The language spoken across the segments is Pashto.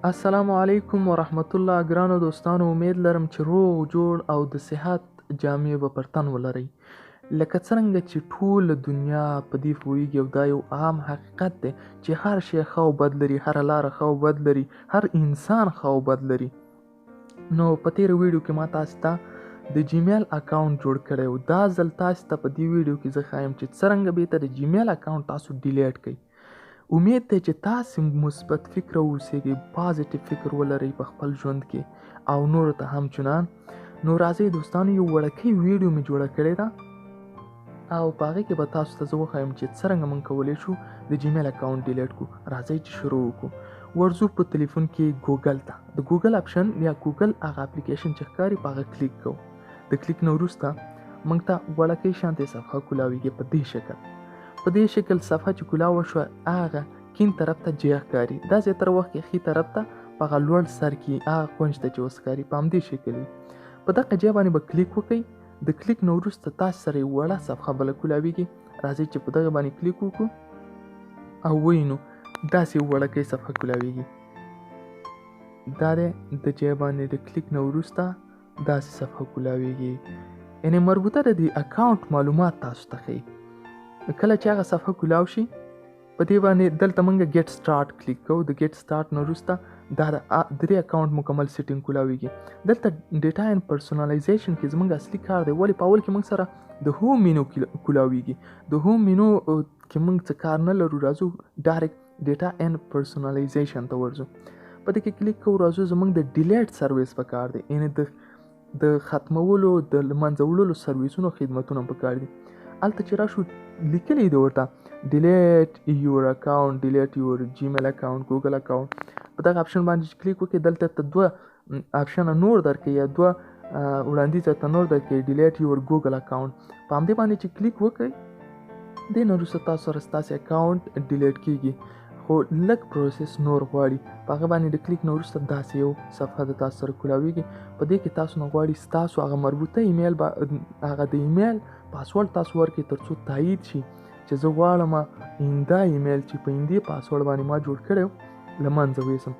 السلام علیکم ورحمت الله. ګرانو دوستانو، امید لرم چې روغ جوړ او د صحت جامې به پر تن ولرئ. لکه څرنګه چې ټوله دنیا په دې پوهیږي او دا یو عام حقیقت دی چې هر شی ښه او بد لري، هره لاره ښه او بد لري، هر انسان ښه او بد لري. نو په تېره ویډیو کې ما تاسو ته د جیمیل اکاونټ جوړ کړی و. دا ځل تاسو ته په دې ویډیو کې زه ښایم چې څرنګه بیرته د جیمیل اکاونټ تاسو ډیلیټ کړئ. امید دی چې تاسو مثبت فکر اوسئ، پازیټیو فکر ولرئ په خپل ژوند کې او نورو ته هم چنان. نو راځئ دوستانو، یو وړوکی ویډیو مې جوړه کړې ده او په هغې کې به تاسو ته زه وښایم چې څرنګه موږ کولی شو د جیمیل اکاونټ ډیلیټ کړو. راځئ چې شروع وکړو. ورځو په تلیفون کې ګوګل ته، د ګوګل اپشن یا ګوګل هغه اپلیکیشن چې ښکاري په هغه کلیک کوو. د کلیک نه وروسته موږ ته وړوکی شانتې صفحه کولاویږي په دې شکل. په دې شکل صفحه چې کولاوه شوه هغه کیڼ طرف ته جی ښکاري، دا زیاتره وخت کې ښي طرف ته په هغه لوړ سر کې هغه کونج ته چې وښکاري په همدې شکل وي. په دغه جی باندې به کلیک وکړئ. د کلیک نه وروسته تاسو سره یوه وړه صفحه بله کولاویږي. راځئ چې په دغه باندې کلیک وکړو او وینو داسې یو وړوکی صفحه کولاویږي. دا دی د جی باندې د کلیک نه وروسته داسې صفحه کولاویږي، یعنې مربوطه د دې اکاونټ معلومات تاسو ته ښیي. کله چې هغه صفحه کولاو شي په دې باندې دلته موږ ګیټ سټارټ کلیک کوو. د ګیټ سټارټ نه وروسته دا د دې اکاونټ مکمل سیټینګ کولاویږي. دلته ډیټا اینډ پرسونالایزیشن کې زموږ اصلي کار دی، ولې په اول کې موږ سره د هوم مینو کولاویږي. د هوم مینو کې موږ څه کار نه لرو. راځو ډایرکټ ډیټا اینډ پرسونالایزیشن ته ورځو. په دې کې کلیک کوو. راځو زموږ د ډیلیټ سرویس په کار دی، یعنې د ختمولو د لمنځه وړلو سرویسونو خدمتونه په کار دي. هلته چې راشو لیکلی دی ورته ډیلیټ یور اکاونټ، ډیلیټ یور جیمیل اکاونټ، ګوګل اکاونټ. په دغه اپشن باندې چې کلیک وکړئ دلته ته دوه اپشنه نور درکوي یا دوه وړاندیز ته نور درکوي، ډیلیټ یور ګوګل اکاونټ. په همدې باندې چې کلیک وکړئ دې نه وروسته تاسو سره ستاسې اکاونټ ډیلیټ کیږي، خو لږ پروسس نور غواړي. په هغه باندې د کلیک نه وروسته داسې یو صفحه د تاسو سره کولاویږي. په دې کې تاسو نه غواړي ستاسو هغه مربوطه ایمیل هغه د ایمیل پاسورډ تاسو ورکړئ تر څو تایید شي چې زه غواړم اینده ایمیل چې په ایندې پاسورډ باندې ما جوړ کړی له منځه ویسم.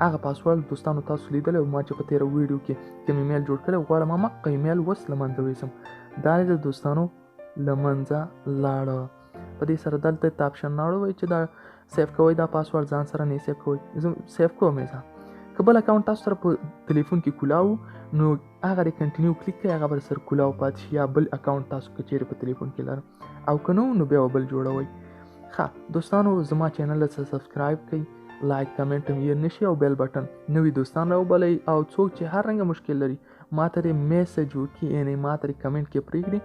هغه پاسورډ دوستانو تاسو لیدلی ما چې په تېره ویډیو کې کوم ایمیل جوړ کړی غواړم همغه ایمیل اوس له منځه ویسم. دا د دوستانو له منځه لاړه. په دې سره دلته ته اپشن نه اړوئ چې دا سیف کوئ دا پاسورډ ځان سره نه سیف کوئ. زه سیف کوم یې ځان. که بل اکاونټ تاسو سره په تلیفون کې کولاو نو هغه د کنټینیو کلیک کوئ، هغه به سره کولاو پاتې شي. یا بل اکاونټ تاسو که چیرې په تلیفون کې لرم او که نه نو بیا بل جوړوئ. ښه دوستانو، زما چینل ته سبسکرایب کړئ، لایک کمنټ هم هېر نه شي او بیل بټن. نوي دوستان راوبلئ او څوک چې هر رنګه مشکل لري ما ته یې میسج وکړي، یعنې ما ته یې کمنټ کې پرېږدي،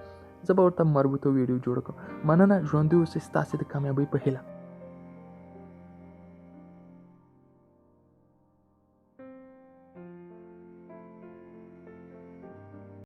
زه به ورته مربوطه ویډیو جوړه کړم. مننه، ژوندي اوسئ، ستاسې د کامیابۍ په هیله.